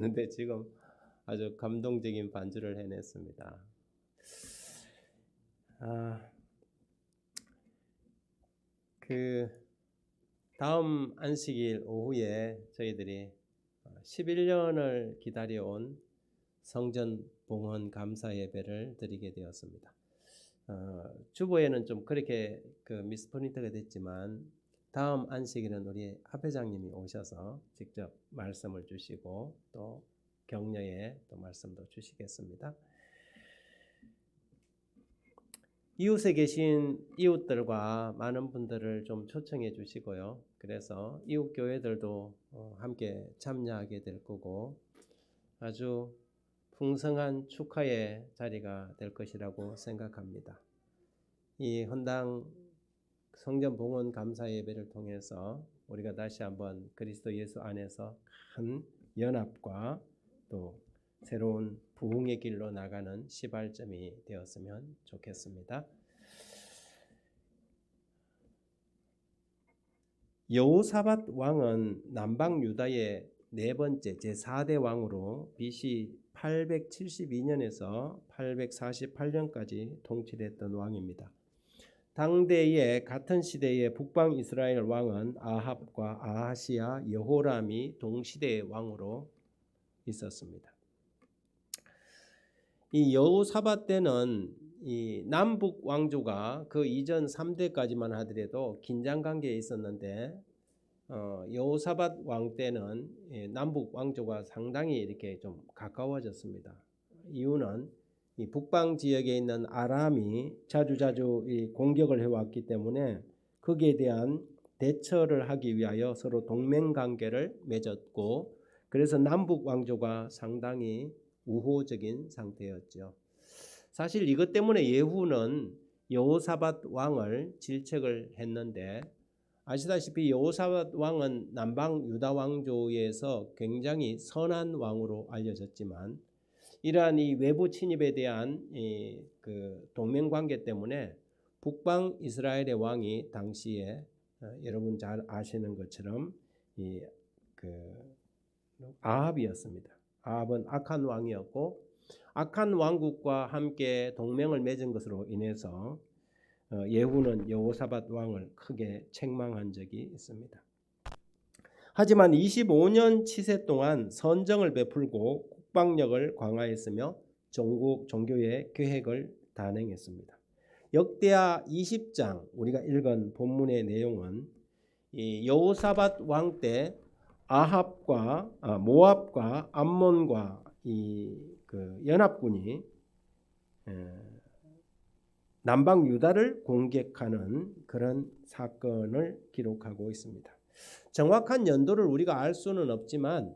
근데 지금 아주 감동적인 반주를 해냈습니다. 그 다음 안식일 오후에 저희들이 11년을 기다려온 성전 봉헌 감사 예배를 드리게 되었습니다. 주보에는 좀 그렇게 미스프린트가 됐지만 다음 안식일은 우리 합회장님이 오셔서 직접 말씀을 주시고 또 격려의 또 말씀도 주시겠습니다. 이웃에 계신 이웃들과 많은 분들을 좀 초청해 주시고요. 그래서 이웃 교회들도 함께 참여하게 될 거고 아주 풍성한 축하의 자리가 될 것이라고 생각합니다. 이 헌당 성전 봉헌 감사 예배를 통해서 우리가 다시 한번 그리스도 예수 안에서 큰 연합과 또 새로운 부흥의 길로 나가는 시발점이 되었으면 좋겠습니다. 여호사밧 왕은 남방 유다의 네 번째 제4대 왕으로 BC 872년에서 848년까지 통치를 했던 왕입니다. 당대의 같은 시대의 북방 이스라엘 왕은 아합과 아하시아, 여호람이 동시대의 왕으로 있었습니다. 이 여호사밧 때는 이 남북 왕조가 그 이전 3대까지만 하더라도 긴장 관계에 있었는데 여호사밧 왕 때는 남북 왕조가 상당히 이렇게 좀 가까워졌습니다. 이유는 이 북방 지역에 있는 아람이 자주자주 공격을 해왔기 때문에 거기에 대한 대처를 하기 위하여 서로 동맹 관계를 맺었고 그래서 남북 왕조가 상당히 우호적인 상태였죠. 사실 이것 때문에 예후는 여호사밧 왕을 질책을 했는데 아시다시피 여호사밧 왕은 남방 유다 왕조에서 굉장히 선한 왕으로 알려졌지만 이러한 이 외부 침입에 대한 그 동맹 관계 때문에 북방 이스라엘의 왕이 당시에 여러분 잘 아시는 것처럼 아합이었습니다. 아합은 악한 왕이었고 악한 왕국과 함께 동맹을 맺은 것으로 인해서 예후는 여호사밧 왕을 크게 책망한 적이 있습니다. 하지만 25년 치세 동안 선정을 베풀고 국방력을 강화했으며 종교의 계획을 단행했습니다. 역대하 20장 우리가 읽은 본문의 내용은 이 여호사밧 왕 때 아합과 모압과 암몬과 그 연합군이 남방 유다를 공격하는 그런 사건을 기록하고 있습니다. 정확한 연도를 우리가 알 수는 없지만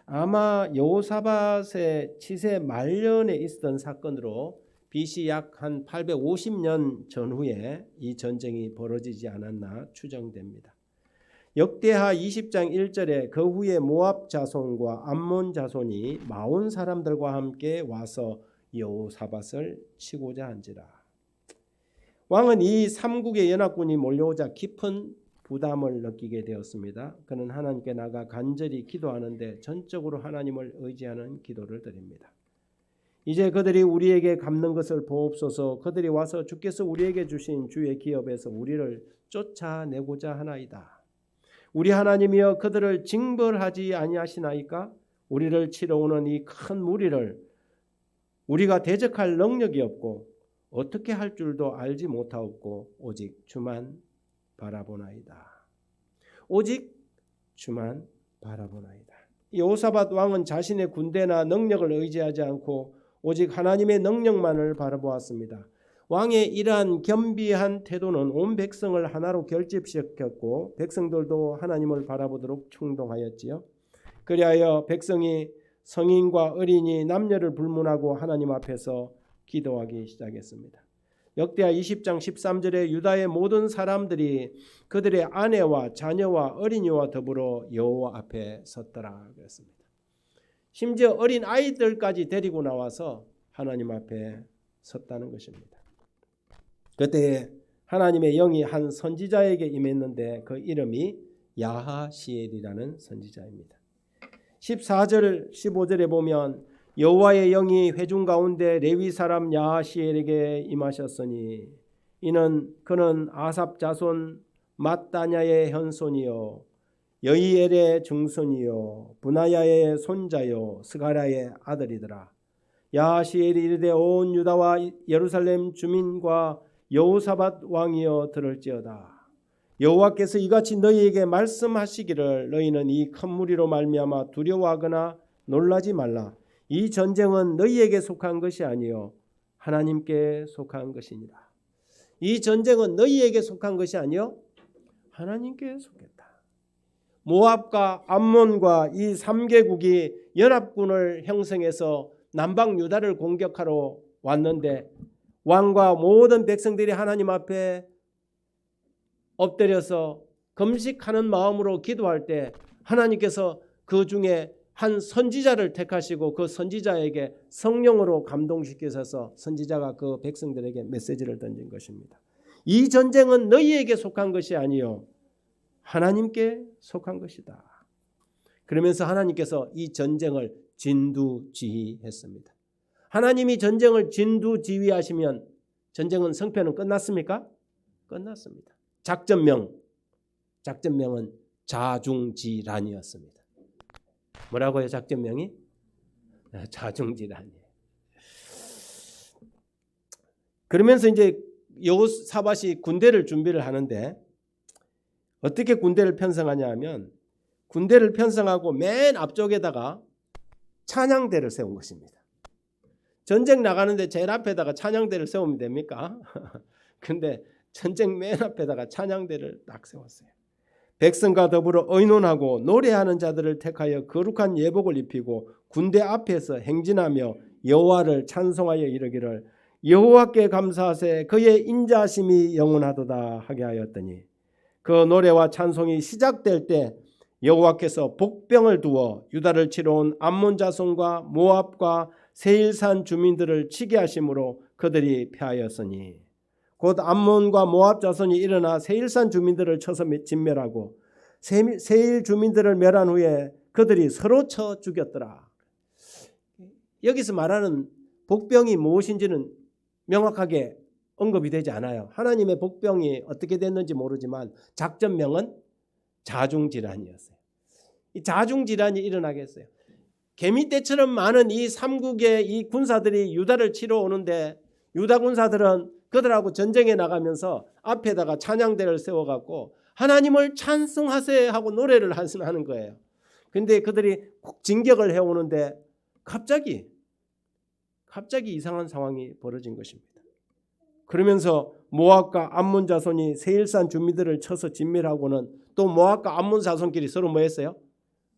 아마 여호사밧의 치세 말년에 있었던 사건으로 BC 약 한 850년 전후에 이 전쟁이 벌어지지 않았나 추정됩니다. 역대하 20장 1절에 그 후에 모압 자손과 암몬 자손이 마온 사람들과 함께 와서 여호사밧을 치고자 한지라. 왕은 이 삼국의 연합군이 몰려오자 깊은 부담을 느끼게 되었습니다. 그는 하나님께 나가 간절히 기도하는데 전적으로 하나님을 의지하는 기도를 드립니다. 이제 그들이 우리에게 갚는 것을 보옵소서. 그들이 와서 주께서 우리에게 주신 주의 기업에서 우리를 쫓아내고자 하나이다. 우리 하나님이여 그들을 징벌하지 아니하시나이까? 우리를 치러 오는 이 큰 무리를 우리가 대적할 능력이 없고 어떻게 할 줄도 알지 못하옵고 오직 주만 바라보나이다. 오직 주만 바라보나이다. 여호사밧 왕은 자신의 군대나 능력을 의지하지 않고 오직 하나님의 능력만을 바라보았습니다. 왕의 이러한 겸비한 태도는 온 백성을 하나로 결집시켰고 백성들도 하나님을 바라보도록 충동하였지요. 그리하여 백성이 성인과 어린이 남녀를 불문하고 하나님 앞에서 기도하기 시작했습니다. 역대하 20장 13절에 유다의 모든 사람들이 그들의 아내와 자녀와 어린이와 더불어 여호와 앞에 섰더라 그랬습니다. 심지어 어린 아이들까지 데리고 나와서 하나님 앞에 섰다는 것입니다. 그때 하나님의 영이 한 선지자에게 임했는데 그 이름이 야하시엘이라는 선지자입니다. 14절 15절에 보면 여호와의 영이 회중 가운데 레위 사람 야하시엘에게 임하셨으니 그는 아삽 자손 맏다냐의 현손이요 여이엘의 증손이요 분하야의 손자요 스가랴의 아들이더라. 야하시엘이 이르되 온 유다와 예루살렘 주민과 여호사밧 왕이여 들을지어다. 여호와께서 이같이 너희에게 말씀하시기를 너희는 이 큰 무리로 말미암아 두려워하거나 놀라지 말라. 이 전쟁은 너희에게 속한 것이 아니요 하나님께 속한 것이니라. 이 전쟁은 너희에게 속한 것이 아니요 하나님께 속했다. 모압과 암몬과 이 3개국이 연합군을 형성해서 남방 유다를 공격하러 왔는데 왕과 모든 백성들이 하나님 앞에 엎드려서 금식하는 마음으로 기도할 때 하나님께서 그 중에 한 선지자를 택하시고 그 선지자에게 성령으로 감동시키셔서 선지자가 그 백성들에게 메시지를 던진 것입니다. 이 전쟁은 너희에게 속한 것이 아니요 하나님께 속한 것이다. 그러면서 하나님께서 이 전쟁을 진두지휘했습니다. 하나님이 전쟁을 진두지휘하시면 전쟁은 성패는 끝났습니까? 끝났습니다. 작전명은 자중지란이었습니다. 뭐라고요? 작전명이? 자중지란이에요. 그러면서 이제 여호사밧이 군대를 준비를 하는데 어떻게 군대를 편성하냐 하면 군대를 편성하고 맨 앞쪽에다가 찬양대를 세운 것입니다. 전쟁 나가는데 제일 앞에다가 찬양대를 세우면 됩니까? 근데 전쟁 맨 앞에다가 찬양대를 딱 세웠어요. 백성과 더불어 의논하고 노래하는 자들을 택하여 거룩한 예복을 입히고 군대 앞에서 행진하며 여호와를 찬송하여 이르기를 여호와께 감사하세 그의 인자하심이 영원하도다 하게 하였더니 그 노래와 찬송이 시작될 때 여호와께서 복병을 두어 유다를 치러 온 암몬 자손과 모압과 세일산 주민들을 치게 하심으로 그들이 패하였으니 곧 암몬과 모압 자손이 일어나 세일산 주민들을 쳐서 진멸하고 세일 주민들을 멸한 후에 그들이 서로 쳐 죽였더라. 여기서 말하는 복병이 무엇인지는 명확하게 언급이 되지 않아요. 하나님의 복병이 어떻게 됐는지 모르지만 작전명은 자중질환이었어요. 이 자중질환이 일어나겠어요. 개미떼처럼 많은 이 3국의 이 군사들이 유다를 치러 오는데 유다 군사들은 그들하고 전쟁에 나가면서 앞에다가 찬양대를 세워갖고 하나님을 찬송하세 하고 노래를 하는 거예요. 그런데 그들이 진격을 해오는데 갑자기 이상한 상황이 벌어진 것입니다. 그러면서 모압과 암몬 자손이 세일산 주민들을 쳐서 진멸하고는 또 모압과 암몬 자손끼리 서로 뭐 했어요?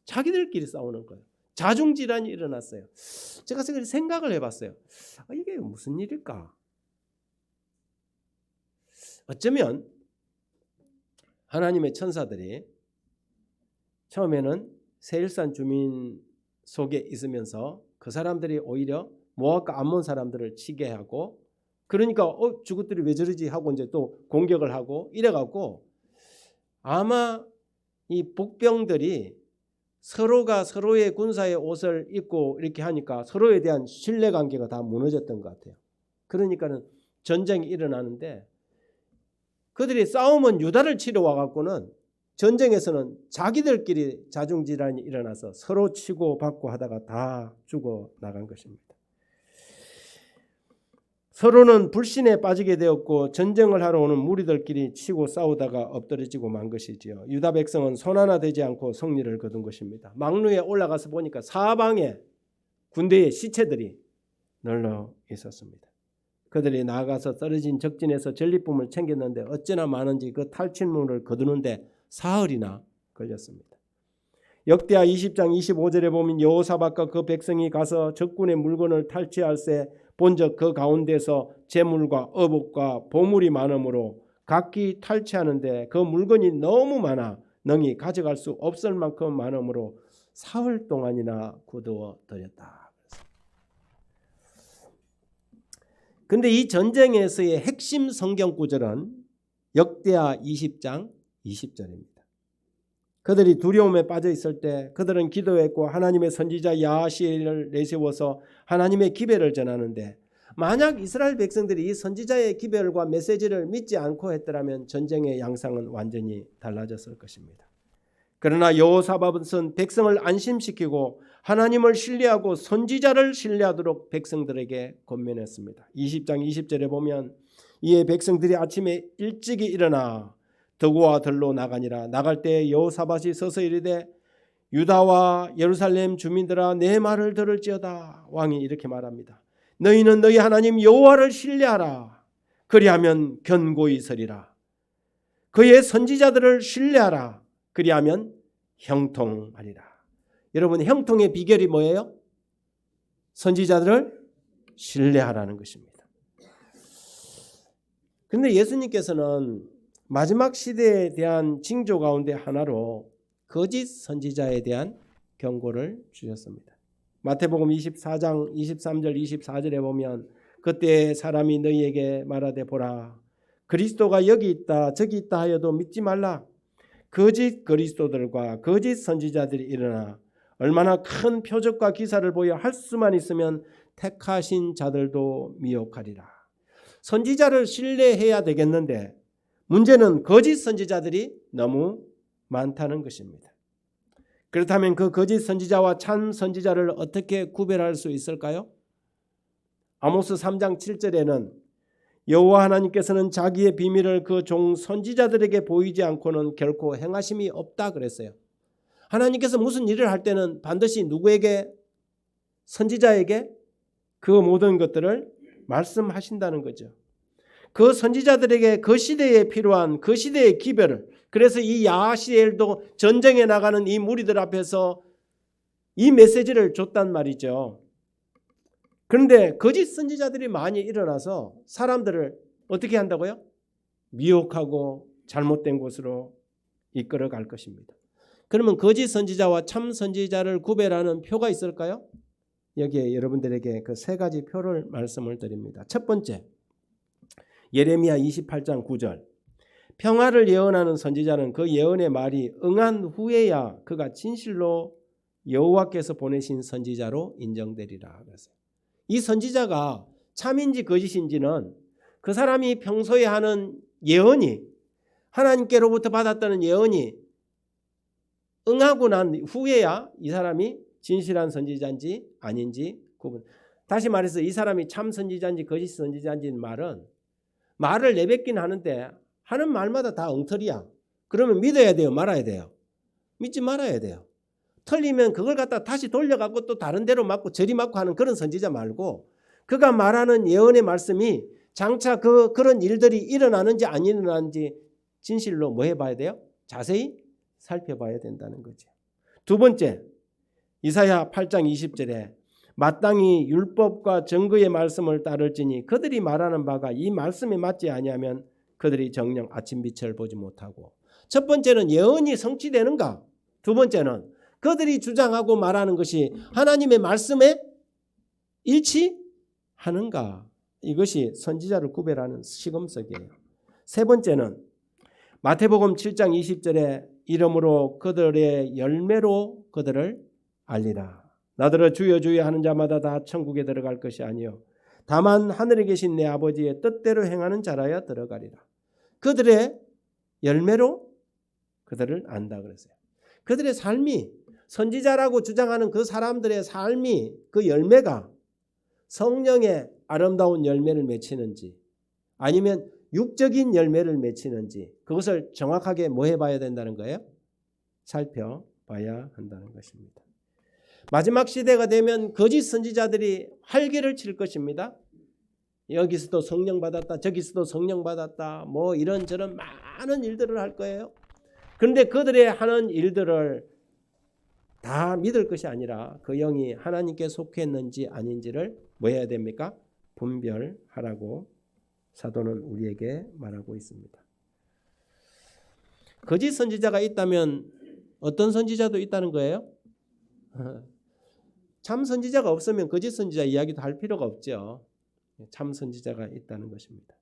자기들끼리 싸우는 거예요. 자중질환이 일어났어요. 제가 생각을 해봤어요. 이게 무슨 일일까? 어쩌면 하나님의 천사들이 처음에는 세일산 주민 속에 있으면서 그 사람들이 오히려 모압과 암몬 사람들을 치게 하고 그러니까 저것들이 왜 저러지 하고 이제 또 공격을 하고 이래갖고 아마 이 복병들이 서로가 서로의 군사의 옷을 입고 이렇게 하니까 서로에 대한 신뢰관계가 다 무너졌던 것 같아요. 그러니까는 전쟁이 일어나는데 그들이 싸움은 유다를 치러 와갖고는 전쟁에서는 자기들끼리 자중질환이 일어나서 서로 치고 받고 하다가 다 죽어 나간 것입니다. 서로는 불신에 빠지게 되었고 전쟁을 하러 오는 무리들끼리 치고 싸우다가 엎드러지고 만 것이지요. 유다 백성은 손 하나 되지 않고 승리를 거둔 것입니다. 망루에 올라가서 보니까 사방에 군대의 시체들이 널려 있었습니다. 그들이 나아가서 떨어진 적진에서 전리품을 챙겼는데 어찌나 많은지 그 탈취물을 거두는데 사흘이나 걸렸습니다. 역대하 20장 25절에 보면 여호사밧과 그 백성이 가서 적군의 물건을 탈취할세 본적 그 가운데서 재물과 어복과 보물이 많으므로 각기 탈취하는데 그 물건이 너무 많아 능히 가져갈 수 없을 만큼 많으므로 사흘 동안이나 거두어 들였다. 그런데 이 전쟁에서의 핵심 성경 구절은 역대하 20장 20절입니다. 그들이 두려움에 빠져 있을 때 그들은 기도했고 하나님의 선지자 야하시엘을 내세워서 하나님의 기별을 전하는데, 만약 이스라엘 백성들이 이 선지자의 기별과 메시지를 믿지 않고 했더라면 전쟁의 양상은 완전히 달라졌을 것입니다. 그러나 여호사밧은 백성을 안심시키고 하나님을 신뢰하고 선지자를 신뢰하도록 백성들에게 권면했습니다. 20장 20절에 보면 이에 백성들이 아침에 일찍이 일어나 더구와 들로 나가니라. 나갈 때 여호사밧이 서서 이르되 유다와 예루살렘 주민들아 내 말을 들을지어다. 왕이 이렇게 말합니다. 너희는 너희 하나님 여호와를 신뢰하라. 그리하면 견고히 서리라. 그의 선지자들을 신뢰하라. 그리하면 형통하리라. 여러분, 형통의 비결이 뭐예요? 선지자들을 신뢰하라는 것입니다. 그런데 예수님께서는 마지막 시대에 대한 징조 가운데 하나로 거짓 선지자에 대한 경고를 주셨습니다. 마태복음 24장 23절 24절에 보면 그때 사람이 너희에게 말하되 보라 그리스도가 여기 있다 저기 있다 하여도 믿지 말라. 거짓 그리스도들과 거짓 선지자들이 일어나 얼마나 큰 표적과 기사를 보여 할 수만 있으면 택하신 자들도 미혹하리라. 선지자를 신뢰해야 되겠는데 문제는 거짓 선지자들이 너무 많다는 것입니다. 그렇다면 그 거짓 선지자와 참 선지자를 어떻게 구별할 수 있을까요? 아모스 3장 7절에는 여호와 하나님께서는 자기의 비밀을 그 종 선지자들에게 보이지 않고는 결코 행하심이 없다 그랬어요. 하나님께서 무슨 일을 할 때는 반드시 누구에게? 선지자에게 그 모든 것들을 말씀하신다는 거죠. 그 선지자들에게 그 시대에 필요한 그 시대의 기별을, 그래서 이 야하시엘도 전쟁에 나가는 이 무리들 앞에서 이 메시지를 줬단 말이죠. 그런데 거짓 선지자들이 많이 일어나서 사람들을 어떻게 한다고요? 미혹하고 잘못된 곳으로 이끌어 갈 것입니다. 그러면 거짓 선지자와 참 선지자를 구별하는 표가 있을까요? 여기에 여러분들에게 그 세 가지 표를 말씀을 드립니다. 첫 번째, 예레미야 28장 9절. 평화를 예언하는 선지자는 그 예언의 말이 응한 후에야 그가 진실로 여호와께서 보내신 선지자로 인정되리라. 그랬어요. 이 선지자가 참인지 거짓인지는 그 사람이 평소에 하는 예언이, 하나님께로부터 받았다는 예언이 응하고 난 후에야 이 사람이 진실한 선지자인지 아닌지 구분. 다시 말해서 이 사람이 참 선지자인지 거짓 선지자인지는 말을 내뱉긴 하는데 하는 말마다 다 엉터리야. 그러면 믿어야 돼요? 말아야 돼요? 믿지 말아야 돼요. 틀리면 그걸 갖다 다시 돌려갖고 또 다른 데로 맞고 저리 맞고 하는 그런 선지자 말고, 그가 말하는 예언의 말씀이 장차 그런 일들이 일어나는지 안 일어나는지 진실로 뭐 해봐야 돼요? 자세히 살펴봐야 된다는 거죠. 두 번째, 이사야 8장 20절에 마땅히 율법과 증거의 말씀을 따를지니 그들이 말하는 바가 이 말씀에 맞지 아니하면 그들이 정녕 아침빛을 보지 못하고. 첫 번째는 예언이 성취되는가? 두 번째는 그들이 주장하고 말하는 것이 하나님의 말씀에 일치하는가? 이것이 선지자를 구별하는 시금석이에요. 세 번째는 마태복음 7장 20절에 이름으로 그들의 열매로 그들을 알리라. 나더러 주여 주여 하는 자마다 다 천국에 들어갈 것이 아니요 다만 하늘에 계신 내 아버지의 뜻대로 행하는 자라야 들어가리라. 그들의 열매로 그들을 안다 그랬어요. 그들의 삶이, 선지자라고 주장하는 그 사람들의 삶이, 그 열매가 성령의 아름다운 열매를 맺히는지 아니면 육적인 열매를 맺히는지, 그것을 정확하게 뭐 해봐야 된다는 거예요? 살펴봐야 한다는 것입니다. 마지막 시대가 되면 거짓 선지자들이 활개를 칠 것입니다. 여기서도 성령 받았다, 저기서도 성령 받았다, 뭐 이런저런 많은 일들을 할 거예요. 그런데 그들의 하는 일들을 다 믿을 것이 아니라 그 영이 하나님께 속했는지 아닌지를 뭐 해야 됩니까? 분별하라고 사도는 우리에게 말하고 있습니다. 거짓 선지자가 있다면 어떤 선지자도 있다는 거예요? 참 선지자가 없으면 거짓 선지자 이야기도 할 필요가 없죠. 참 선지자가 있다는 것입니다.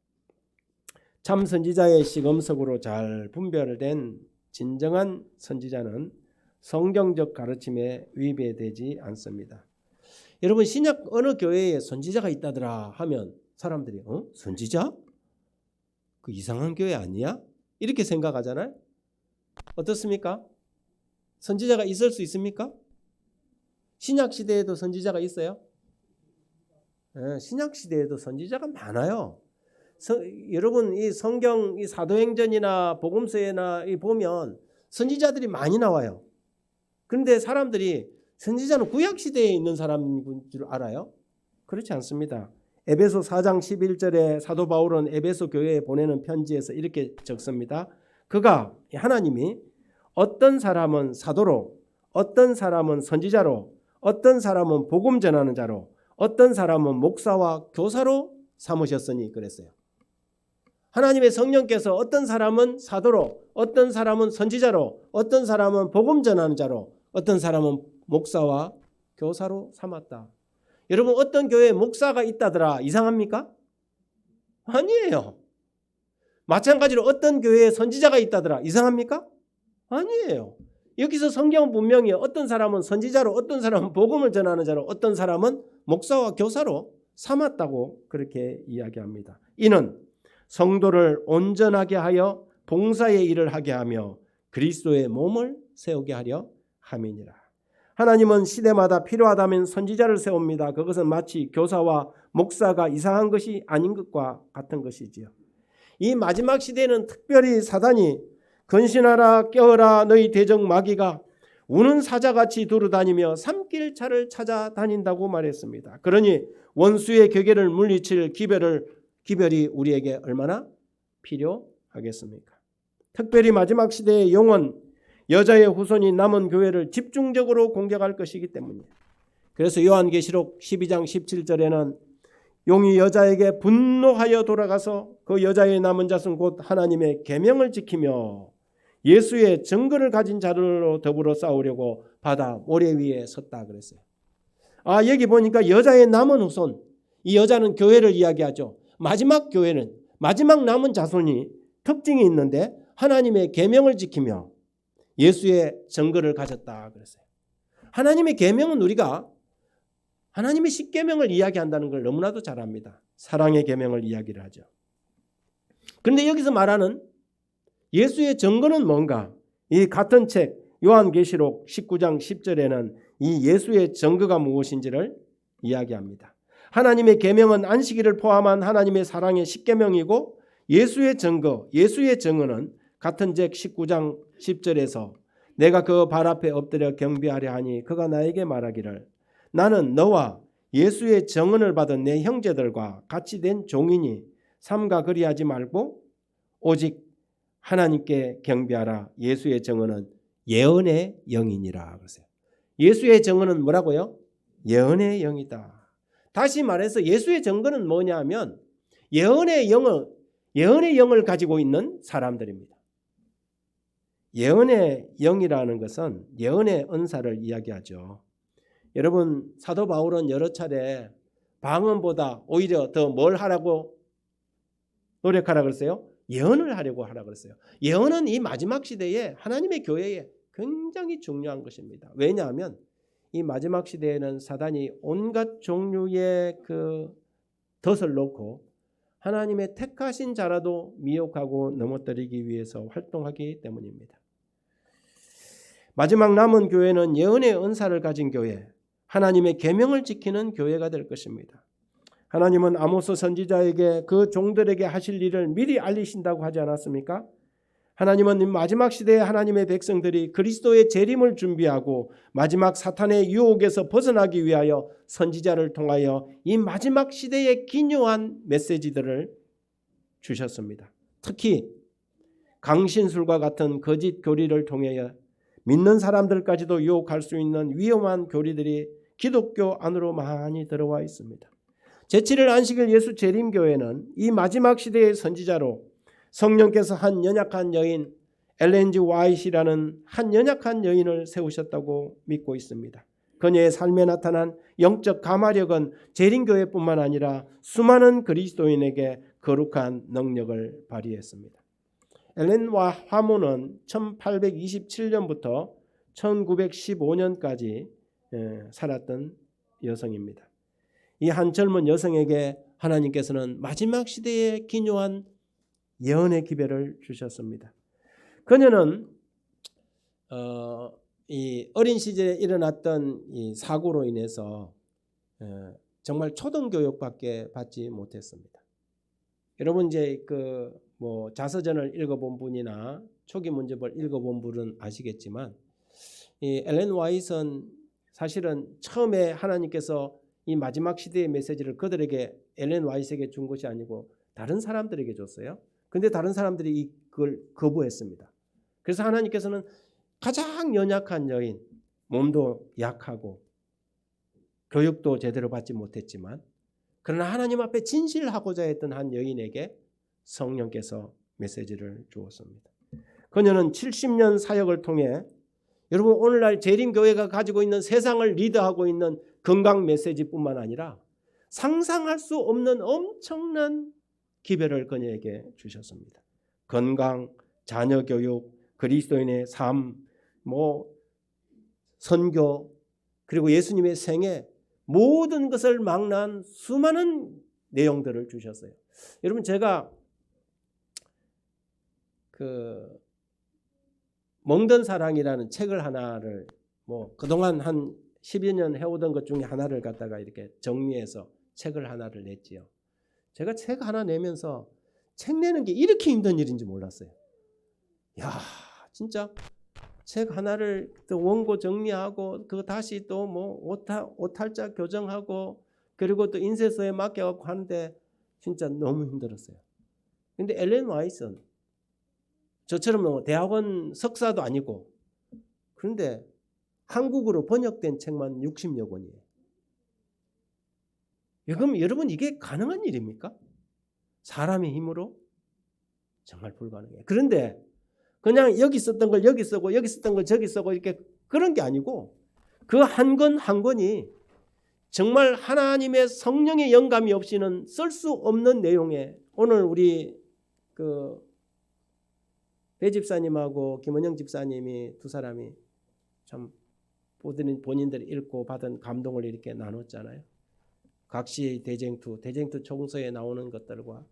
참 선지자의 시금석으로 잘 분별된 진정한 선지자는 성경적 가르침에 위배되지 않습니다. 여러분 신약 어느 교회에 선지자가 있다더라 하면 사람들이 선지자? 그 이상한 교회 아니야? 이렇게 생각하잖아요. 어떻습니까? 선지자가 있을 수 있습니까? 신약 시대에도 선지자가 있어요? 네, 신약 시대에도 선지자가 많아요. 여러분 이 성경 이 사도행전이나 복음서에나 보면 선지자들이 많이 나와요. 그런데 사람들이 선지자는 구약 시대에 있는 사람인 줄 알아요? 그렇지 않습니다. 에베소 4장 11절에 사도 바울은 에베소 교회에 보내는 편지에서 이렇게 적습니다. 그가 하나님이 어떤 사람은 사도로, 어떤 사람은 선지자로, 어떤 사람은 복음 전하는 자로, 어떤 사람은 목사와 교사로 삼으셨으니 그랬어요. 하나님의 성령께서 어떤 사람은 사도로, 어떤 사람은 선지자로, 어떤 사람은 복음 전하는 자로, 어떤 사람은 목사와 교사로 삼았다. 여러분 어떤 교회에 목사가 있다더라 이상합니까? 아니에요. 마찬가지로 어떤 교회에 선지자가 있다더라 이상합니까? 아니에요. 여기서 성경은 분명히 어떤 사람은 선지자로, 어떤 사람은 복음을 전하는 자로, 어떤 사람은 목사와 교사로 삼았다고 그렇게 이야기합니다. 이는 성도를 온전하게 하여 봉사의 일을 하게 하며 그리스도의 몸을 세우게 하려 함이니라. 하나님은 시대마다 필요하다면 선지자를 세웁니다. 그것은 마치 교사와 목사가 이상한 것이 아닌 것과 같은 것이지요. 이 마지막 시대에는 특별히 사단이 근신하라 깨어라 너희 대적 마귀가 우는 사자같이 두루다니며 삼킬 차를 찾아다닌다고 말했습니다. 그러니 원수의 궤계를 물리칠 기별이 우리에게 얼마나 필요하겠습니까? 특별히 마지막 시대의 영원 여자의 후손이 남은 교회를 집중적으로 공격할 것이기 때문이에요. 그래서 요한계시록 12장 17절에는 용이 여자에게 분노하여 돌아가서 그 여자의 남은 자손 곧 하나님의 계명을 지키며 예수의 증거를 가진 자들로 더불어 싸우려고 바다 모래 위에 섰다 그랬어요. 여기 보니까 여자의 남은 후손, 이 여자는 교회를 이야기하죠. 마지막 교회는 마지막 남은 자손이 특징이 있는데 하나님의 계명을 지키며 예수의 증거를 가졌다 그랬어요. 하나님의 계명은 우리가 하나님의 십계명을 이야기한다는 걸 너무나도 잘 압니다. 사랑의 계명을 이야기를 하죠. 그런데 여기서 말하는 예수의 증거는 뭔가? 이 같은 책 요한계시록 19장 10절에는 이 예수의 증거가 무엇인지를 이야기합니다. 하나님의 계명은 안식일을 포함한 하나님의 사랑의 십계명이고 예수의 증거, 예수의 증거는 같은 책 19장 10절에서 내가 그 발 앞에 엎드려 경배하려 하니 그가 나에게 말하기를 나는 너와 예수의 증언을 받은 내 형제들과 같이 된 종이니 삼가 그리하지 말고 오직 하나님께 경배하라. 예수의 증언은 예언의 영이니라 그러세요. 예수의 증언은 뭐라고요? 예언의 영이다. 다시 말해서 예수의 증거는 뭐냐 하면 예언의 영을 가지고 있는 사람들입니다. 예언의 영이라는 것은 예언의 은사를 이야기하죠. 여러분 사도 바울은 여러 차례 방언보다 오히려 더 뭘 하라고 노력하라 그랬어요? 예언을 하려고 하라 그랬어요. 예언은 이 마지막 시대에 하나님의 교회에 굉장히 중요한 것입니다. 왜냐하면 이 마지막 시대에는 사단이 온갖 종류의 그 덫을 놓고 하나님의 택하신 자라도 미혹하고 넘어뜨리기 위해서 활동하기 때문입니다. 마지막 남은 교회는 예언의 은사를 가진 교회, 하나님의 계명을 지키는 교회가 될 것입니다. 하나님은 아모스 선지자에게 그 종들에게 하실 일을 미리 알리신다고 하지 않았습니까? 하나님은 마지막 시대에 하나님의 백성들이 그리스도의 재림을 준비하고 마지막 사탄의 유혹에서 벗어나기 위하여 선지자를 통하여 이 마지막 시대의 기묘한 메시지들을 주셨습니다. 특히 강신술과 같은 거짓 교리를 통하여 믿는 사람들까지도 유혹할 수 있는 위험한 교리들이 기독교 안으로 많이 들어와 있습니다. 제7일 안식일 예수 재림교회는 이 마지막 시대의 선지자로 성령께서 한 연약한 여인 엘렌 G. 화이트라는 한 연약한 여인을 세우셨다고 믿고 있습니다. 그녀의 삶에 나타난 영적 가마력은 재림교회뿐만 아니라 수많은 그리스도인에게 거룩한 능력을 발휘했습니다. 엘렌 화모는 1827년부터 1915년까지 살았던 여성입니다. 이 한 젊은 여성에게 하나님께서는 마지막 시대에 기묘한 예언의 기별을 주셨습니다. 그녀는 이 어린 시절에 일어났던 이 사고로 인해서 정말 초등교육밖에 받지 못했습니다. 여러분 이제 뭐 자서전을 읽어본 분이나 초기 문제집을 읽어본 분은 아시겠지만 이 엘렌 화이트는 사실은 처음에 하나님께서 이 마지막 시대의 메시지를 그들에게 엘렌 화이트에게 준 것이 아니고 다른 사람들에게 줬어요. 근데 다른 사람들이 이걸 거부했습니다. 그래서 하나님께서는 가장 연약한 여인, 몸도 약하고 교육도 제대로 받지 못했지만 그러나 하나님 앞에 진실하고자 했던 한 여인에게 성령께서 메시지를 주었습니다. 그녀는 70년 사역을 통해 여러분 오늘날 재림교회가 가지고 있는 세상을 리드하고 있는 건강 메시지뿐만 아니라 상상할 수 없는 엄청난 기별을 그녀에게 주셨습니다. 건강, 자녀교육, 그리스도인의 삶, 선교, 그리고 예수님의 생애 모든 것을 망라한 수많은 내용들을 주셨어요. 여러분 제가 멍든 사랑이라는 책을 하나를 그동안 한 10여 년 해오던 것 중에 하나를 갖다가 이렇게 정리해서 책을 하나를 냈지요. 제가 책 하나 내면서 책 내는 게 이렇게 힘든 일인지 몰랐어요. 야, 진짜 책 하나를 또 원고 정리하고 그거 다시 또 오탈자 교정하고 그리고 또 인쇄소에 맡겨갖고 하는데 진짜 너무 힘들었어요. 근데 엘렌 화이트는 저처럼 대학원 석사도 아니고 그런데 한국어로 번역된 책만 60여 권이에요. 그럼 여러분 이게 가능한 일입니까? 사람의 힘으로? 정말 불가능해요. 그런데 그냥 여기 썼던 걸 여기 쓰고 여기 썼던 걸 저기 쓰고 이렇게 그런 게 아니고 그 한 권 한 권이 정말 하나님의 성령의 영감이 없이는 쓸 수 없는 내용에 오늘 우리 배 집사님하고 김원영 집사님이 두 사람이 참 본인들이 읽고 받은 감동을 이렇게 나눴잖아요. 각시 대쟁투 총서에 나오는 것들과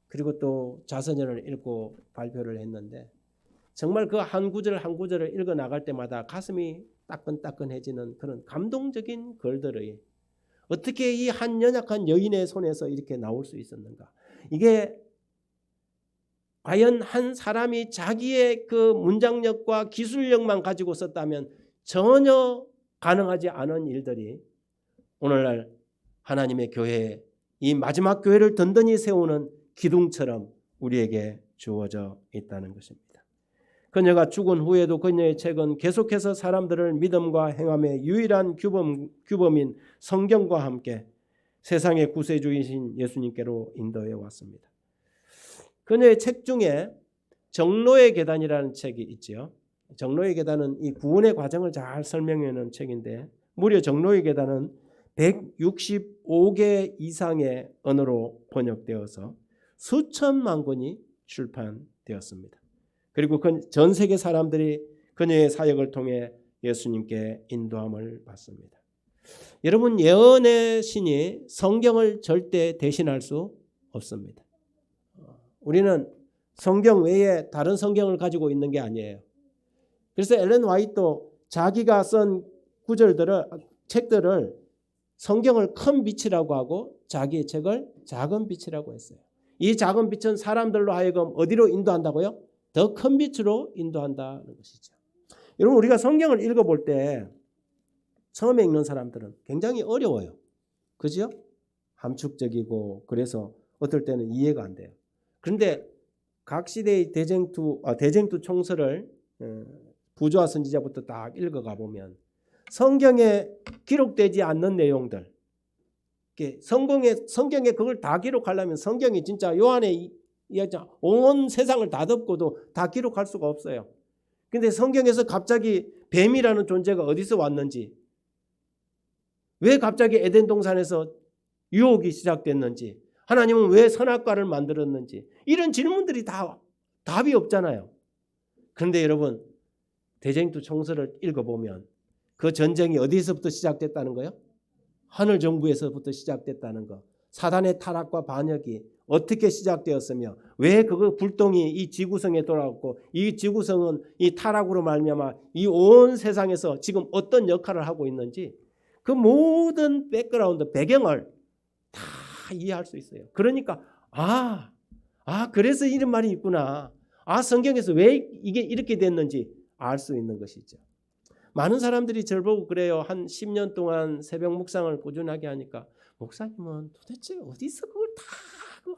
그리고 또 자서전을 읽고 발표를 했는데 정말 그 한 구절 한 구절을 읽어 나갈 때마다 가슴이 따끈따끈해지는 그런 감동적인 글들의 어떻게 이 한 연약한 여인의 손에서 이렇게 나올 수 있었는가. 이게 과연 한 사람이 자기의 그 문장력과 기술력만 가지고 썼다면 전혀 가능하지 않은 일들이 오늘날 하나님의 교회에 이 마지막 교회를 든든히 세우는 기둥처럼 우리에게 주어져 있다는 것입니다. 그녀가 죽은 후에도 그녀의 책은 계속해서 사람들을 믿음과 행함의 유일한 규범인 성경과 함께 세상의 구세주이신 예수님께로 인도해 왔습니다. 그녀의 책 중에 정로의 계단이라는 책이 있죠. 정로의 계단은 이 구원의 과정을 잘 설명해 놓은 책인데 무려 정로의 계단은 165개 이상의 언어로 번역되어서 수천만 권이 출판되었습니다. 그리고 전 세계 사람들이 그녀의 사역을 통해 예수님께 인도함을 받습니다. 여러분 예언의 신이 성경을 절대 대신할 수 없습니다. 우리는 성경 외에 다른 성경을 가지고 있는 게 아니에요. 그래서 엘렌 화이트도 자기가 쓴 책들을 성경을 큰 빛이라고 하고 자기의 책을 작은 빛이라고 했어요. 이 작은 빛은 사람들로 하여금 어디로 인도한다고요? 더 큰 빛으로 인도한다는 것이죠. 여러분 우리가 성경을 읽어볼 때 처음에 읽는 사람들은 굉장히 어려워요. 그죠? 함축적이고 그래서 어떨 때는 이해가 안 돼요. 그런데 각 시대의 대쟁투 총서를 부조와 선지자부터 딱 읽어가 보면 성경에 기록되지 않는 내용들, 성경에 그걸 다 기록하려면 성경이 진짜 요한의 온 세상을 다 덮고도 다 기록할 수가 없어요. 그런데 성경에서 갑자기 뱀이라는 존재가 어디서 왔는지, 왜 갑자기 에덴 동산에서 유혹이 시작됐는지, 하나님은 왜 선악과를 만들었는지 이런 질문들이 다 답이 없잖아요. 그런데 여러분, 대쟁투 총서를 읽어보면 그 전쟁이 어디서부터 시작됐다는 거예요? 하늘 정부에서부터 시작됐다는 거. 사단의 타락과 반역이 어떻게 시작되었으며 왜 그 불똥이 이 지구성에 돌아왔고 이 지구성은 이 타락으로 말미암아 이 온 세상에서 지금 어떤 역할을 하고 있는지 그 모든 백그라운드 배경을 다 이해할 수 있어요. 그러니까 그래서 이런 말이 있구나. 성경에서 왜 이게 이렇게 됐는지 알 수 있는 것이죠. 많은 사람들이 저를 보고 그래요. 한 10년 동안 새벽 묵상을 꾸준하게 하니까 목사님은 도대체 어디서 그걸 다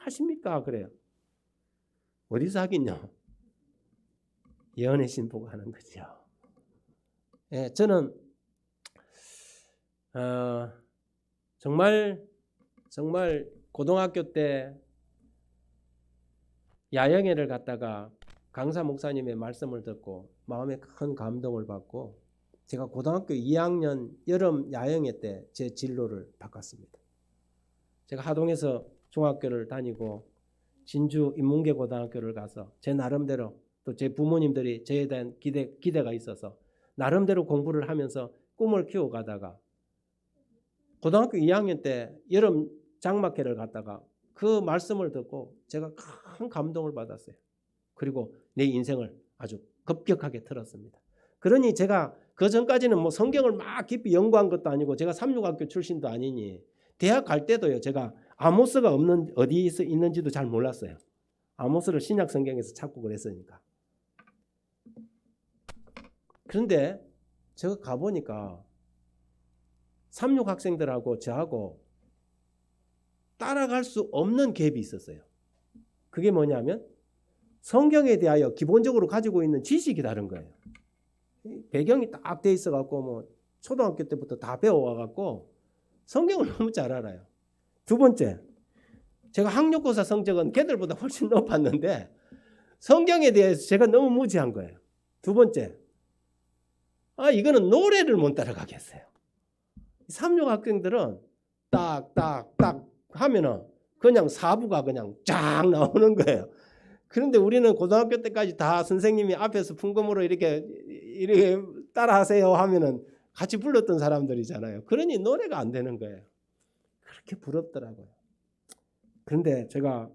하십니까? 그래요. 어디서 하긴요. 예언의 신 보고 하는 거죠. 예, 저는 정말 고등학교 때 야영회를 갔다가 강사 목사님의 말씀을 듣고 마음에 큰 감동을 받고 제가 고등학교 2학년 여름 야영회 때 제 진로를 바꿨습니다. 제가 하동에서 중학교를 다니고 진주 인문계 고등학교를 가서 제 나름대로 또 제 부모님들이 저에 대한 기대가 있어서 나름대로 공부를 하면서 꿈을 키워가다가 고등학교 2학년 때 여름 장막회를 갔다가 그 말씀을 듣고 제가 큰 감동을 받았어요. 그리고 내 인생을 아주 급격하게 틀었습니다. 그러니 제가 그 전까지는 뭐 성경을 막 깊이 연구한 것도 아니고 제가 삼육학교 출신도 아니니 대학 갈 때도요. 제가 아모스가 없는 어디서 있는지도 잘 몰랐어요. 아모스를 신약 성경에서 찾고 그랬으니까. 그런데 제가 가보니까 삼육 학생들하고 저하고 따라갈 수 없는 갭이 있었어요. 그게 뭐냐면 성경에 대하여 기본적으로 가지고 있는 지식이 다른 거예요. 배경이 딱 돼 있어갖고 뭐 초등학교 때부터 다 배워와갖고 성경을 너무 잘 알아요. 두 번째, 제가 학력고사 성적은 걔들보다 훨씬 높았는데 성경에 대해서 제가 너무 무지한 거예요. 두 번째, 이거는 노래를 못 따라가겠어요. 삼육 학생들은 딱 하면은 그냥 사부가 그냥 쫙 나오는 거예요. 그런데 우리는 고등학교 때까지 다 선생님이 앞에서 풍금으로 이렇게 따라하세요 하면은 같이 불렀던 사람들이잖아요. 그러니 노래가 안 되는 거예요. 그렇게 부럽더라고요. 그런데 제가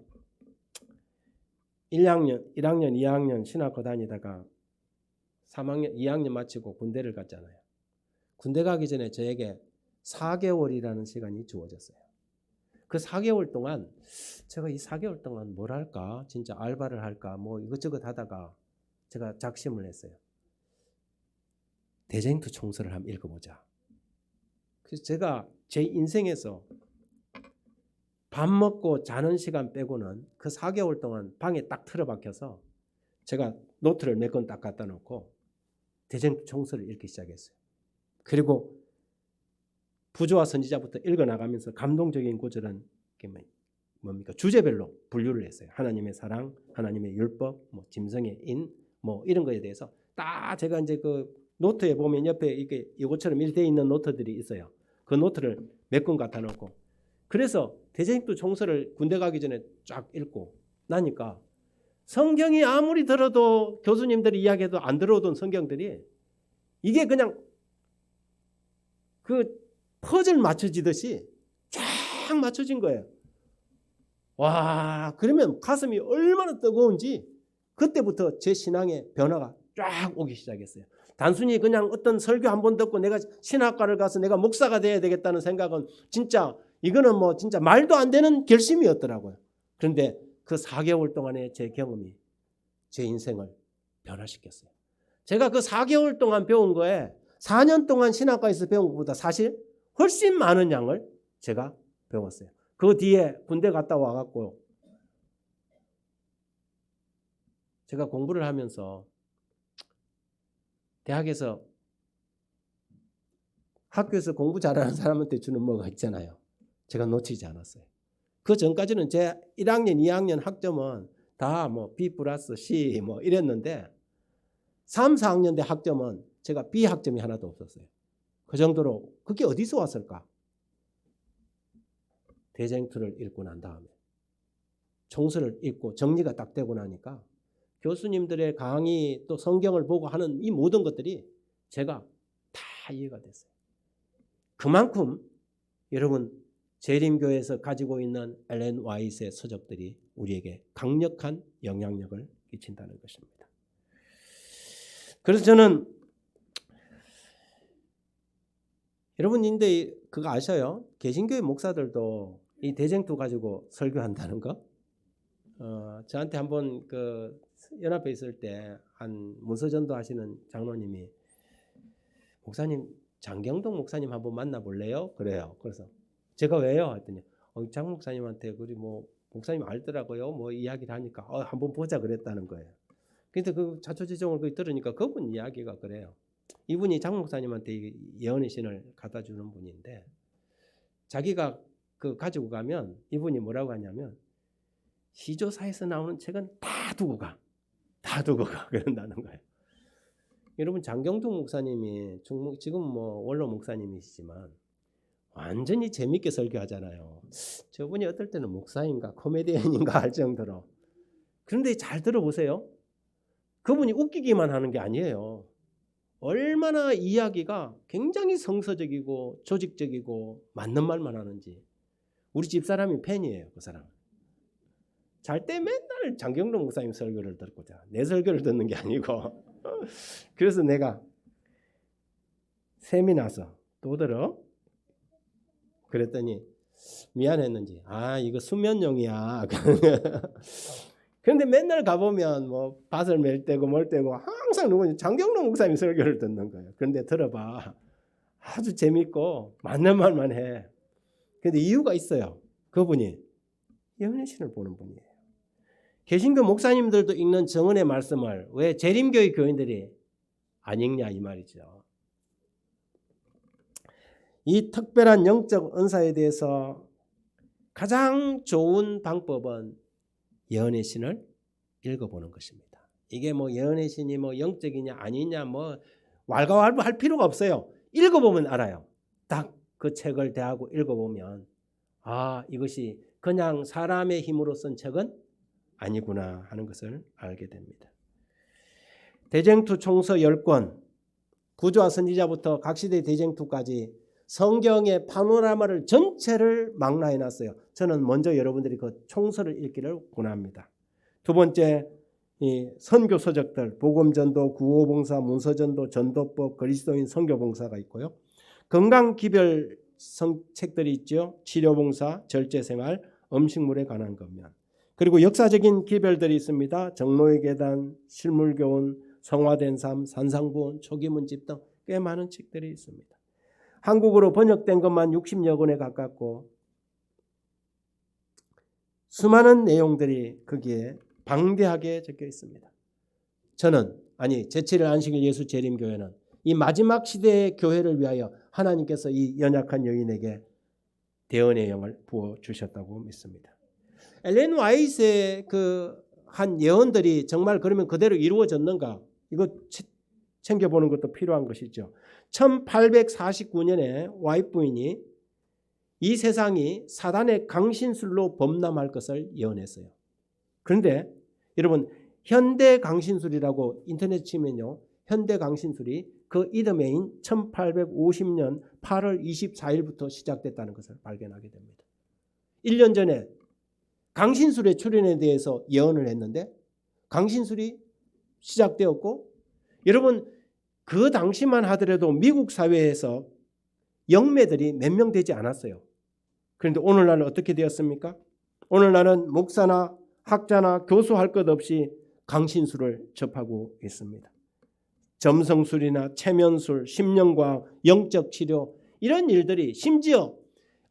1학년, 1학년, 2학년 신학교 다니다가 3학년, 2학년 마치고 군대를 갔잖아요. 군대 가기 전에 저에게 4개월이라는 시간이 주어졌어요. 그 4개월 동안 제가 이 4개월 동안 뭘 할까? 진짜 알바를 할까? 뭐 이것저것 하다가 제가 작심을 했어요. 대쟁투 총서를 한번 읽어보자. 그래서 제가 제 인생에서 밥 먹고 자는 시간 빼고는 그 4개월 동안 방에 딱 틀어박혀서 제가 노트를 몇 권 딱 갖다 놓고 대쟁투 총서를 읽기 시작했어요. 그리고 부조와 선지자부터 읽어나가면서 감동적인 구절은 뭡니까? 주제별로 분류를 했어요. 하나님의 사랑, 하나님의 율법, 뭐 짐승의 인, 뭐 이런 거에 대해서 딱 제가 이제 그 노트에 보면 옆에 이게 이것처럼 이렇게 돼 있는 노트들이 있어요. 그 노트를 몇 권 갖다 놓고 그래서 대쟁투 총서를 군대 가기 전에 쫙 읽고 나니까 성경이 아무리 들어도 교수님들이 이야기해도 안 들어오던 성경들이 이게 그냥 그 퍼즐 맞춰지듯이 쫙 맞춰진 거예요. 와, 그러면 가슴이 얼마나 뜨거운지 그때부터 제 신앙의 변화가 쫙 오기 시작했어요. 단순히 그냥 어떤 설교 한 번 듣고 내가 신학과를 가서 내가 목사가 돼야 되겠다는 생각은 진짜 이거는 뭐 진짜 말도 안 되는 결심이었더라고요. 그런데 그 4개월 동안의 제 경험이 제 인생을 변화시켰어요. 제가 그 4개월 동안 배운 거에 4년 동안 신학과에서 배운 것보다 사실 훨씬 많은 양을 제가 배웠어요. 그 뒤에 군대 갔다 와갖고 제가 공부를 하면서 대학에서 학교에서 공부 잘하는 사람한테 주는 뭐가 있잖아요. 제가 놓치지 않았어요. 그 전까지는 제 1학년, 2학년 학점은 다 뭐 B 플러스 C 뭐 이랬는데 3, 4학년 때 학점은 제가 B 학점이 하나도 없었어요. 그 정도로 그게 어디서 왔을까? 대쟁투를 읽고 난 다음에 총서를 읽고 정리가 딱 되고 나니까 교수님들의 강의 또 성경을 보고 하는 이 모든 것들이 제가 다 이해가 됐어요. 그만큼 여러분 재림교회에서 가지고 있는 엘렌 와이트의 서적들이 우리에게 강력한 영향력을 끼친다는 것입니다. 그래서 저는 여러분 근데 그거 아셔요? 개신교회 목사들도 이 대쟁투 가지고 설교한다는 거? 저한테 한번 그 연합회 있을 때 한 문서전도 하시는 장로님이 목사님 장경동 목사님 한번 만나볼래요? 그래요. 그래서 제가 왜요? 했더니 장 목사님한테 그리 뭐 목사님 알더라고요. 뭐 이야기를 하니까 한번 보자 그랬다는 거예요. 근데 그 자초지종을 들으니까 그분 이야기가 그래요. 이분이 장 목사님한테 예언의 신을 갖다 주는 분인데 자기가 그 가지고 가면 이분이 뭐라고 하냐면 시조사에서 나오는 책은 다 두고 가. 그런다는 거예요. 여러분 장경동 목사님이 지금 뭐 원로 목사님이시지만 완전히 재밌게 설교하잖아요. 저분이 어떨 때는 목사인가 코미디언인가 할 정도로. 그런데 잘 들어보세요. 그분이 웃기기만 하는 게 아니에요. 얼마나 이야기가 굉장히 성서적이고 조직적이고 맞는 말만 하는지. 우리 집사람이 팬이에요. 그 사람. 잘 때 맨날 장경동 목사님 설교를 듣고 자. 내 설교를 듣는 게 아니고. 그래서 내가 셈이 나서 또 들어? 그랬더니 미안했는지 이거 수면용이야. 그런데 맨날 가보면 뭐 밭을 멜 때고 뭘 때고 항상 누구냐 장경동 목사님 설교를 듣는 거예요. 그런데 들어봐. 아주 재밌고 맞는 말만 해. 그런데 이유가 있어요. 그분이 예언의 신을 보는 분이에요. 개신교 목사님들도 읽는 정언의 말씀을 왜 재림교회 교인들이 안 읽냐 이 말이죠. 이 특별한 영적 은사에 대해서 가장 좋은 방법은 예언의 신을 읽어보는 것입니다. 이게 뭐 예언의 신이 뭐 영적이냐 아니냐 뭐 왈가왈부할 필요가 없어요. 읽어보면 알아요. 딱 그 책을 대하고 읽어보면 이것이 그냥 사람의 힘으로 쓴 책은 아니구나 하는 것을 알게 됩니다. 대쟁투 총서 10권, 구조와 선지자부터 각 시대 대쟁투까지 성경의 파노라마를 전체를 망라해놨어요. 저는 먼저 여러분들이 그 총서를 읽기를 권합니다. 두 번째, 이 선교 서적들, 복음전도, 구호봉사, 문서전도, 전도법, 그리스도인 선교봉사가 있고요. 건강기별 책들이 있죠. 치료봉사, 절제생활, 음식물에 관한 것면. 그리고 역사적인 기별들이 있습니다. 정로의 계단, 실물교훈, 성화된 삶, 산상부원, 초기문집 등 꽤 많은 책들이 있습니다. 한국어로 번역된 것만 60여 권에 가깝고 수많은 내용들이 거기에 방대하게 적혀 있습니다. 저는 제7일 안식일 예수 재림교회는 이 마지막 시대의 교회를 위하여 하나님께서 이 연약한 여인에게 대언의 영을 부어주셨다고 믿습니다. 엘렌 와이트의 그 한 예언들이 정말 그러면 그대로 이루어졌는가? 이거 챙겨보는 것도 필요한 것이죠. 1849년에 와이트 부인이 이 세상이 사단의 강신술로 범람할 것을 예언했어요. 그런데 여러분 현대 강신술이라고 인터넷 치면요. 현대 강신술이 그 이듬해인 1850년 8월 24일부터 시작됐다는 것을 발견하게 됩니다. 1년 전에 강신술의 출현에 대해서 예언을 했는데 강신술이 시작되었고 여러분 그 당시만 하더라도 미국 사회에서 영매들이 몇 명 되지 않았어요. 그런데 오늘날은 어떻게 되었습니까? 오늘날은 목사나 학자나 교수할 것 없이 강신술을 접하고 있습니다. 점성술이나 체면술, 심령과학, 영적 치료 이런 일들이 심지어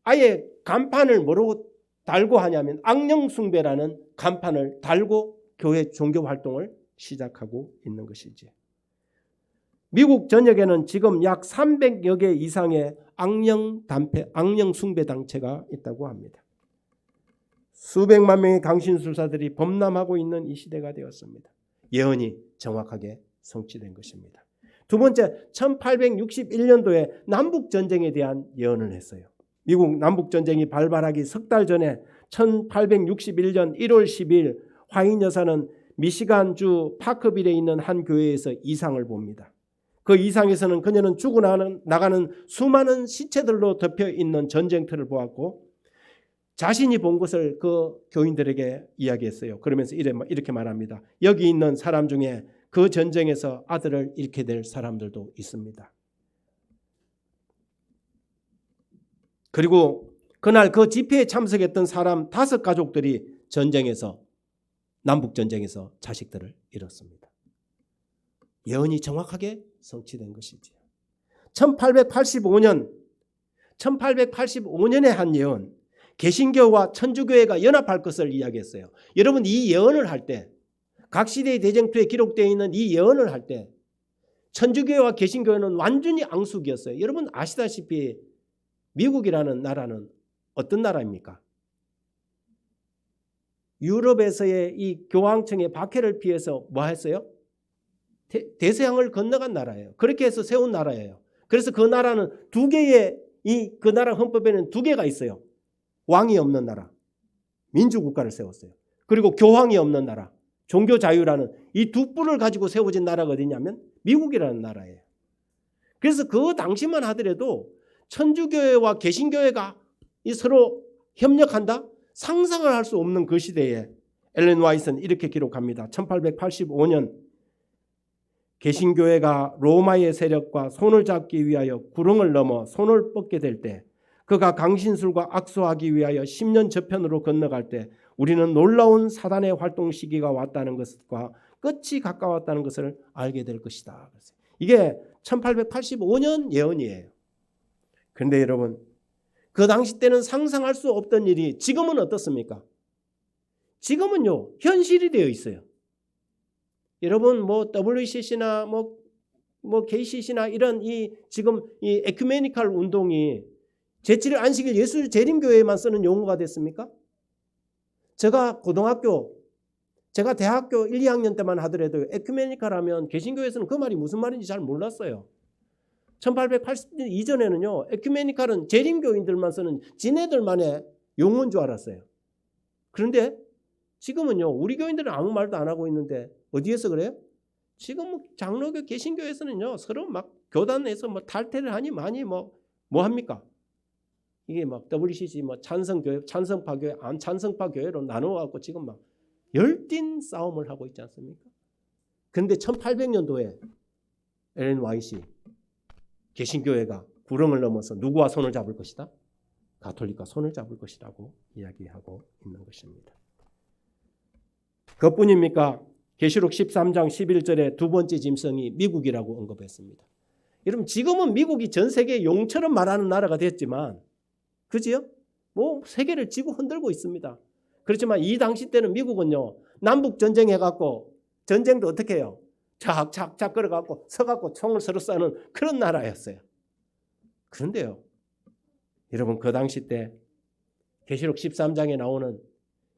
아예 간판을 뭐라고 달고 하냐면 악령숭배라는 간판을 달고 교회 종교 활동을 시작하고 있는 것이지. 미국 전역에는 지금 약 300여 개 이상의 악령숭배 단체가 있다고 합니다. 수백만 명의 강신술사들이 범람하고 있는 이 시대가 되었습니다. 예언이 정확하게 성취된 것입니다. 두 번째, 1861년도에 남북전쟁에 대한 예언을 했어요. 미국 남북전쟁이 발발하기 석 달 전에 1861년 1월 10일 화인 여사는 미시간주 파크빌에 있는 한 교회에서 이상을 봅니다. 그 이상에서는 그녀는 죽어 나가는 수많은 시체들로 덮여 있는 전쟁터를 보았고 자신이 본 것을 그 교인들에게 이야기했어요. 그러면서 이렇게 말합니다. 여기 있는 사람 중에 그 전쟁에서 아들을 잃게 될 사람들도 있습니다. 그리고 그날 그 집회에 참석했던 사람 5가족들이 남북전쟁에서 자식들을 잃었습니다. 예언이 정확하게 성취된 것이지요. 1885년에 한 예언, 개신교와 천주교회가 연합할 것을 이야기했어요. 여러분 이 예언을 할 때, 각 시대의 대쟁투에 기록되어 있는 이 예언을 할 때 천주교회와 개신교회는 완전히 앙숙이었어요. 여러분 아시다시피 미국이라는 나라는 어떤 나라입니까? 유럽에서의 이 교황청의 박해를 피해서 뭐 했어요? 대서양을 건너간 나라예요. 그렇게 해서 세운 나라예요. 그래서 그 나라는 그 나라 헌법에는 2개가 있어요. 왕이 없는 나라, 민주국가를 세웠어요. 그리고 교황이 없는 나라, 종교 자유라는 이 2뿔을 가지고 세워진 나라가 어디냐면 미국이라는 나라예요. 그래서 그 당시만 하더라도 천주교회와 개신교회가 서로 협력한다? 상상을 할 수 없는 그 시대에 엘렌 화이트는 이렇게 기록합니다. 1885년 개신교회가 로마의 세력과 손을 잡기 위하여 구릉을 넘어 손을 뻗게 될 때 그가 강신술과 악수하기 위하여 10년 저편으로 건너갈 때 우리는 놀라운 사단의 활동 시기가 왔다는 것과 끝이 가까웠다는 것을 알게 될 것이다. 이게 1885년 예언이에요. 그런데 여러분 그 당시 때는 상상할 수 없던 일이 지금은 어떻습니까? 지금은요 현실이 되어 있어요. 여러분 뭐 WCC나 뭐 KCC나 이런 지금 이 에큐메니컬 운동이 제7일 안식일 예수 재림교회에만 쓰는 용어가 됐습니까? 제가 대학교 1, 2학년 때만 하더라도 에큐메니컬 하면 개신교에서는 그 말이 무슨 말인지 잘 몰랐어요. 1880년 이전에는요 에큐메니컬은 재림교인들만 쓰는 지네들만의 용어인 줄 알았어요. 그런데 지금은요 우리 교인들은 아무 말도 안 하고 있는데 어디에서 그래요? 지금 장로교 개신교에서는요 서로 막 교단에서 뭐 탈퇴를 하니 많이 뭐 합니까? 이게 막 WCC 뭐 찬성교회, 찬성파교회, 안 찬성파교회로 나누어갖고 지금 막 열띤 싸움을 하고 있지 않습니까? 그런데 1800년도에 엘렌 화이트 개신교회가 구렁을 넘어서 누구와 손을 잡을 것이다? 가톨릭과 손을 잡을 것이라고 이야기하고 있는 것입니다. 그것뿐입니까? 계시록 13장 11절에 2번째 짐승이 미국이라고 언급했습니다. 여러분 지금은 미국이 전 세계 용처럼 말하는 나라가 됐지만 그지요? 뭐 세계를 쥐고 흔들고 있습니다. 그렇지만 이 당시 때는 미국은요 남북 전쟁 해갖고 전쟁도 어떻게 해요? 착착착 걸어갖고 서갖고 총을 서로 쏘는 그런 나라였어요. 그런데요 여러분 그 당시 때 계시록 13장에 나오는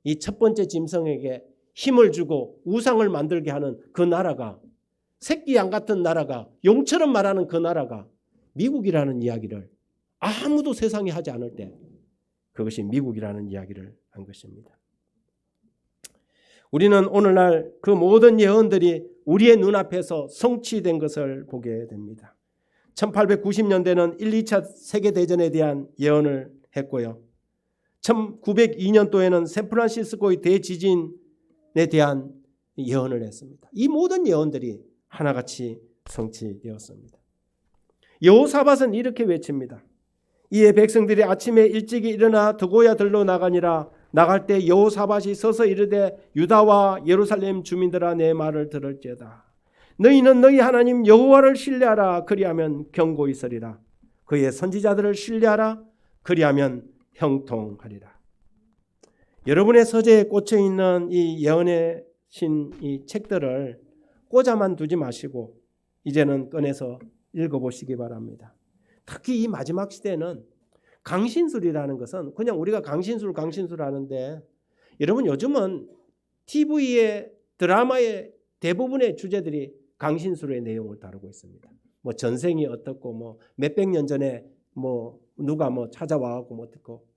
이 첫 번째 짐승에게 힘을 주고 우상을 만들게 하는 그 나라가 새끼 양 같은 나라가 용처럼 말하는 그 나라가 미국이라는 이야기를 아무도 세상에 하지 않을 때 그것이 미국이라는 이야기를 한 것입니다. 우리는 오늘날 그 모든 예언들이 우리의 눈앞에서 성취된 것을 보게 됩니다. 1890년대는 1, 2차 세계대전에 대한 예언을 했고요. 1902년도에는 샌프란시스코의 대지진에 대한 예언을 했습니다. 이 모든 예언들이 하나같이 성취되었습니다. 여호사밧은 이렇게 외칩니다. 이에 백성들이 아침에 일찍이 일어나 드고야들로 나가니라. 나갈 때 여호사밧이 서서 이르되 유다와 예루살렘 주민들아 내 말을 들을지어다. 너희는 너희 하나님 여호와를 신뢰하라. 그리하면 견고히 서리라. 그의 선지자들을 신뢰하라. 그리하면 형통하리라. 여러분의 서재에 꽂혀 있는 이 예언의 신 이 책들을 꽂아만 두지 마시고 이제는 꺼내서 읽어보시기 바랍니다. 특히 이 마지막 시대는 강신술이라는 것은 그냥 우리가 강신술 하는데 여러분 요즘은 TV의 드라마의 대부분의 주제들이 강신술의 내용을 다루고 있습니다. 뭐 전생이 어떻고 뭐 몇백 년 전에 뭐 누가 뭐 찾아와갖고 뭐 어떻고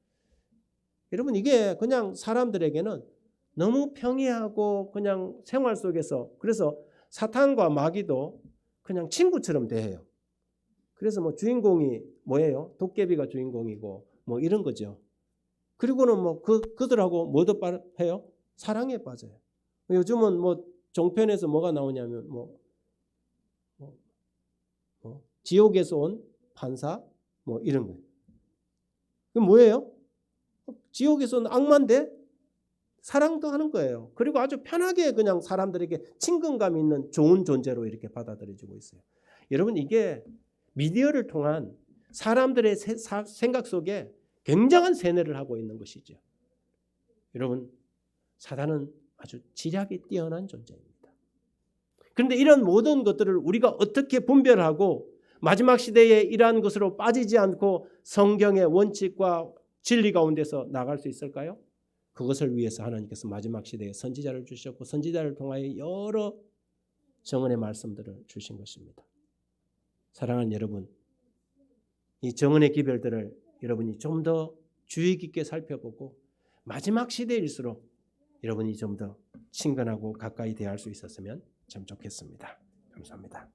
여러분 이게 그냥 사람들에게는 너무 평이하고 그냥 생활 속에서 그래서 사탄과 마귀도 그냥 친구처럼 대해요. 그래서 뭐 주인공이 뭐예요? 도깨비가 주인공이고 뭐 이런 거죠. 그리고는 뭐 그들하고 뭐도 해요? 사랑에 빠져요. 요즘은 뭐 종편에서 뭐가 나오냐면 지옥에서 온 판사 뭐 이런 거예요. 그 뭐예요? 지옥에서 온 악마인데 사랑도 하는 거예요. 그리고 아주 편하게 그냥 사람들에게 친근감 있는 좋은 존재로 이렇게 받아들여지고 있어요. 여러분 이게 미디어를 통한 사람들의 생각 속에 굉장한 세뇌를 하고 있는 것이죠. 여러분 사단은 아주 지략이 뛰어난 존재입니다. 그런데 이런 모든 것들을 우리가 어떻게 분별하고 마지막 시대에 이러한 것으로 빠지지 않고 성경의 원칙과 진리 가운데서 나갈 수 있을까요? 그것을 위해서 하나님께서 마지막 시대에 선지자를 주셨고 선지자를 통하여 여러 정언의 말씀들을 주신 것입니다. 사랑하는 여러분, 이 정언의 기별들을 여러분이 좀 더 주의 깊게 살펴보고 마지막 시대일수록 여러분이 좀 더 친근하고 가까이 대할 수 있었으면 참 좋겠습니다. 감사합니다.